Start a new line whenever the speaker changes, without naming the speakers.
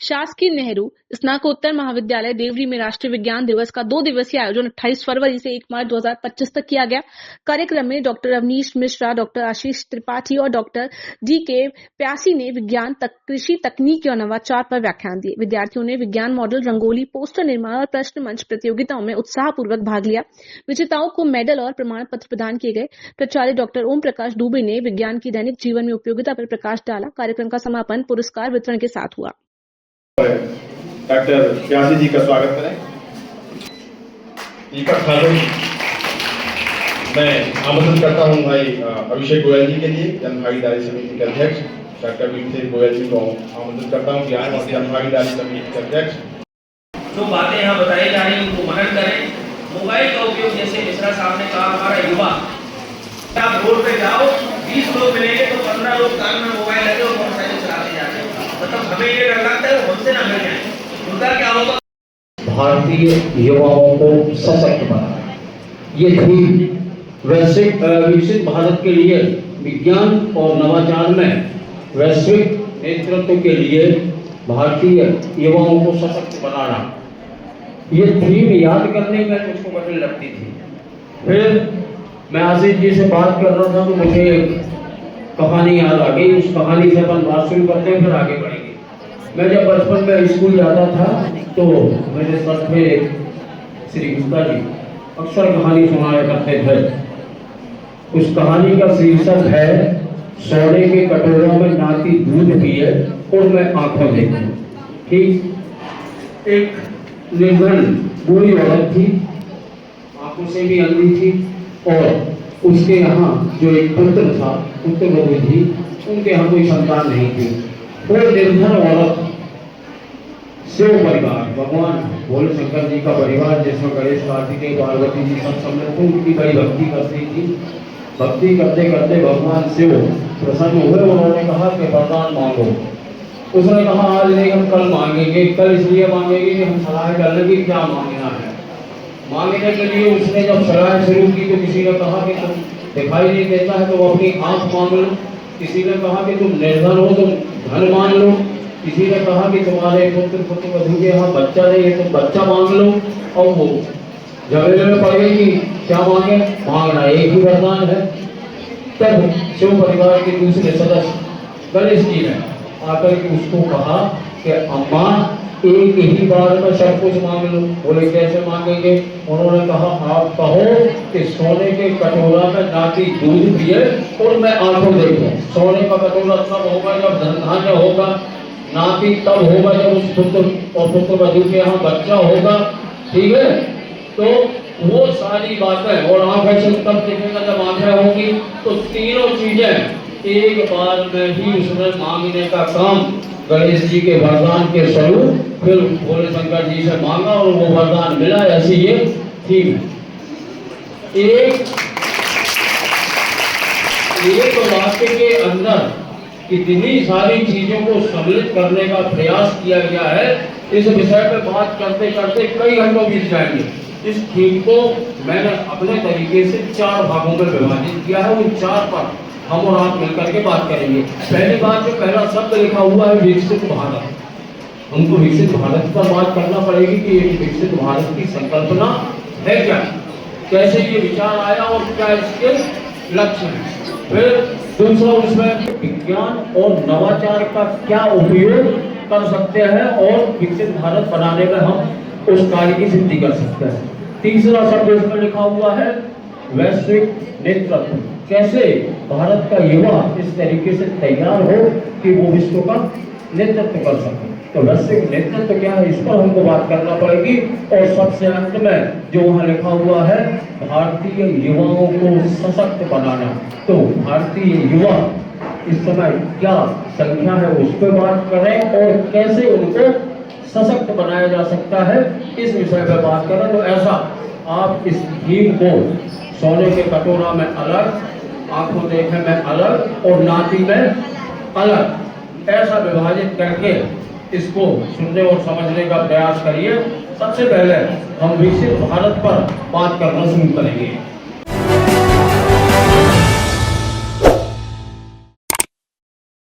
शासकीय नेहरू स्नातकोत्तर महाविद्यालय देवरी में राष्ट्रीय विज्ञान दिवस का 2 दिवसीय आयोजन 28 फरवरी से 1 मार्च 2025 तक किया गया। कार्यक्रम में डॉक्टर अवनीश मिश्रा, डॉक्टर आशीष त्रिपाठी और डॉक्टर DK प्यासी ने विज्ञान, कृषि, तकनीकी और नवाचार पर व्याख्यान दिए। विद्यार्थियों ने विज्ञान मॉडल, रंगोली, पोस्टर निर्माण और प्रश्न मंच प्रतियोगिताओं में उत्साहपूर्वक भाग लिया। विजेताओं को मेडल और प्रमाण पत्र प्रदान किए गए। प्राचार्य डॉक्टर ओम प्रकाश दुबे ने विज्ञान की दैनिक जीवन में उपयोगिता पर प्रकाश डाला। कार्यक्रम का समापन पुरस्कार वितरण के साथ हुआ।
डॉक्टर प्यासी जी का स्वागत करें। मैं आमंत्रित करता हूं भाई अभिषेक गोयल जी के लिए, जनभागीदारी समिति के अध्यक्ष डॉक्टर अभिषेक गोयल जी को आमंत्रित करता हूं कि आए और जनभागीदारी समिति के अध्यक्ष
जो बातें यहाँ बताई जा रही उनको मनन करें। मोबाइल का उपयोग, जैसे मिश्रा साहब ने कहा, हमारा युवा, आप रोड पे जाओ 20 लोग मिलेंगे तो 15 लोग कान में मोबाइल लगे और मोटरसाइकिल चलाते जाते हैं। मतलब हमें ये डर लगता है हमसे ना मिल जाए, उनका क्या होगा।
भारतीय युवाओं को सशक्त बनाना, ये थीम वैश्विक विकसित भारत के लिए विज्ञान और नवाचार में वैश्विक नेतृत्व के लिए भारतीय युवाओं को सशक्त बनाना, ये थीम याद करने में मुझको कठिन लगती थी। फिर मैं आशीष जी से बात कर रहा था तो मुझे एक कहानी याद आ गई। उस कहानी से अपन बात शुरू करते हैं, फिर आगे बढ़ेंगे। मैं जब बचपन में स्कूल जाता था तो मेरे सर थे श्री गुप्ता जी अक्सर कहानी सुनाया करते थे। उस कहानी का शीर्षक है सोने के कटोरों में नाती दूध पिए और मैं आंखों देखूं। ठीक, एक निर्धन बूढ़ी औरत थी, आंखों से भी अंधी थी और उसके यहाँ जो एक पुत्र था, पुत्रवधू थी, उनके यहाँ कोई संतान नहीं थी। वो निर्धन औरत शिव परिवार, भगवान भोले शंकर जी का परिवार, जिसमें गणेश, कार्तिकेय, पार्वती जी सब सम्मिलित थे, उनकी बड़ी भक्ति करती थी। भक्ति करते करते भगवान शिव प्रसन्न हुए। उन्होंने कहा कि वरदान मांगो। उसने कहा आज नहीं, हम कल मांगेंगे। कल इसलिए मांगेंगे कि हम सलाह कर लेंगे क्या मांगना है। मांगने के लिए उसने जब सलाह शुरू की तो किसी ने कहा कि तुम दिखाई नहीं देता है तो अपनी आंख मांग लो। किसी ने कहा कि तुम निर्धन हो, तुम धन मांग लो। किसी ने कहा कि तुम्हारे पुत्रवधू के यहाँ बच्चा नहीं है, तुम बच्चा मांग लो। और वो झगड़े में पड़ गई कि क्या मांगे, मांगना एक ही वरदान है। तब शिव परिवार के दूसरे सदस्य गणेश जी ने आकर के उसको कहा कि अम्मा एक ही बार में सब कुछ मांग लो। बोले कैसे मांगेंगे। उन्होंने कहा आप कहो कि सोने के कटोरा में नाती दूध पिए और मैं आंखों देखूं। सोने का कटोरा तब होगा जब धन धान्य होगा, नाती तब होगा जब उस पुत्र और पुत्रवधू के यहाँ बच्चा होगा। ठीक है, तो वो सारी बातें और आंखें से तब देखेगा जब आंखें होंगी। तो तीनों चीजें एक बार में ही उसने मांगने का काम गणेश जी के वरदान के स्वरूप फिर भोले शंकर जी से मांगा और वो वरदान मिला। ऐसी ये थी। एक वाक्य के अंदर इतनी सारी चीजों को सम्मिलित करने का प्रयास किया गया है। इस विषय पर बात करते करते कई घंटों बीत जाएंगे। इस थीम को मैंने अपने तरीके से 4 भागों में विभाजित किया है। उन 4 पर हम और आप मिलकर के बात करेंगे। पहली बात, जो पहला शब्द लिखा हुआ है विकसित भारत, हमको विकसित भारत पर बात करना पड़ेगी कि ये विकसित भारत की संकल्पना है क्या, कैसे ये विचार आया और क्या इसके लक्ष्य है। फिर दूसरा, उसमें विज्ञान और नवाचार का क्या उपयोग कर सकते हैं और विकसित भारत बनाने में हम उस कार्य की सिद्धि कर सकते हैं। तीसरा शब्द इसमें लिखा हुआ है वैश्विक नेतृत्व, कैसे भारत का युवा इस तरीके से तैयार हो कि वो विश्व का नेतृत्व कर सके। तो वैश्विक नेतृत्व क्या है, इस पर हमको बात करना पड़ेगी। और सबसे अंत में जो वहाँ लिखा हुआ है भारतीय युवाओं को सशक्त बनाना, तो भारतीय युवा इस समय क्या संख्या है उस पर बात करें और कैसे उनको सशक्त बनाया जा सकता है, इस विषय पर बात करें। तो ऐसा आप इस थीम को सोने के कटोरा में अलग, आंखों देखे में अलग और नाती में अलग, ऐसा विभाजित करके इसको सुनने और समझने का प्रयास करिए। सबसे पहले हम विकसित भारत पर बात करना शुरू करेंगे।